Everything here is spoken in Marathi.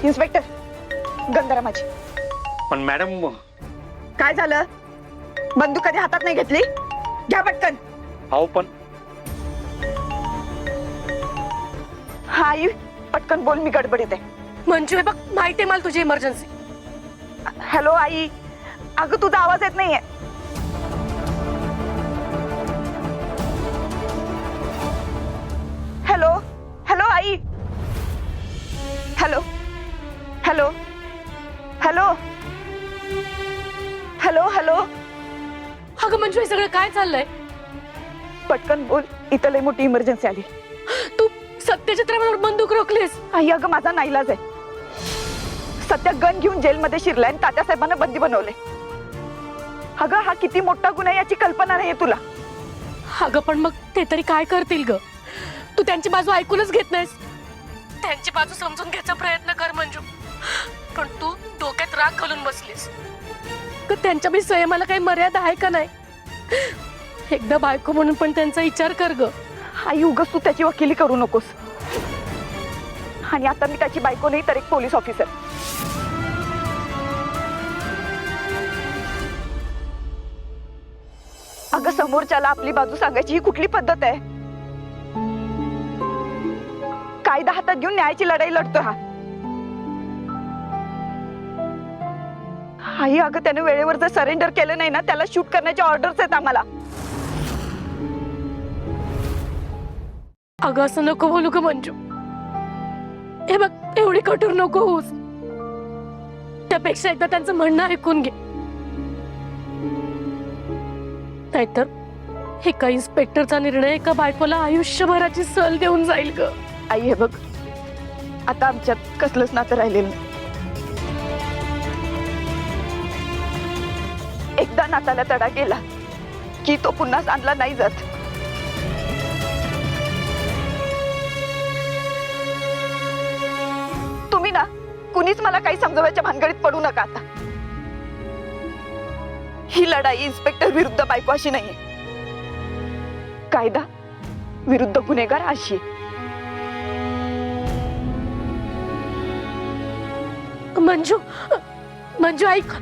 इन्स्पेक्टर, गंधरा माझी. पण मॅडम. काय झालं? बंदूक कधी हातात नाही घेतली? घ्या पटकन. अहो पण. हा आई, पटकन बोल, मी गडबडीत आहे. मंजू, हे बघ, माहिती आहे मला तुझी इमर्जन्सी. हॅलो आई, अगं तुझा आवाज येत नाहीये. हॅलो हॅलो आई. Hello hello hello hello hello. अगं मंजू, हे सगळं काय चाललंय? पटकन बोल, इथं लय मोठी इमर्जन्सी आली. तू सत्यचित्रावर बंदूक रोखलीस? आई अगं, माझा नाईलाज आहे. सत्या गन घेऊन जेलमध्ये शिरलाय आणि तात्यासाहेबांना बंदी बनवले. अगं, हा किती मोठा गुन्हा याची कल्पना नाहीये तुला. अगं पण मग ते तरी काय करतील ग? तू त्यांची बाजू ऐकूनच घेत नाहीस. त्यांची बाजू समजून घ्यायचा प्रयत्न कर मंजू, पण तू डोक्यात राग घालून बसलीस. त्यांच्या बी संयमाला काही मर्यादा आहे का नाही? एकदा बायको म्हणून पण त्यांचा विचार कर ग. आई, उगाच तू त्याची वकिली करू नकोस. आणि आता मी त्याची बायको नाही तर एक पोलीस ऑफिसर. अगं, समोरच्याला आपली बाजू सांगायची ही कुठली पद्धत आहे? कायदा हातात घेऊन न्यायाची लढाई लढतो हा. आई अगं, त्याने वेळेवर जर सरेंडर केलं नाही ना, त्याला शूट करण्याचे ऑर्डर्स आहेत आम्हाला. अगं, असं नको बोलू ग मंजू. हे बघ, एवढी कठोर नको होऊस. त्यापेक्षा एकदा त्यांचं म्हणणं ऐकून घे. नाहीतर एका इन्स्पेक्टरचा निर्णय एका बायकोला आयुष्यभराची सल देऊन जाईल ग. आई, हे बघ, आता आमच्यात कसलंच नातं राहिलेलं नाही. एकदा नाताला तडा गेला की तो पुन्हा सांधला नाही जात. तुम्ही ना कुणीच मला काही समजवायच्या भानगडीत पडू नका. आता ही लढाई इन्स्पेक्टर विरुद्ध बायको अशी नाहीये, कायदा विरुद्ध गुन्हेगार अशी. मंजू, मंजू ऐक.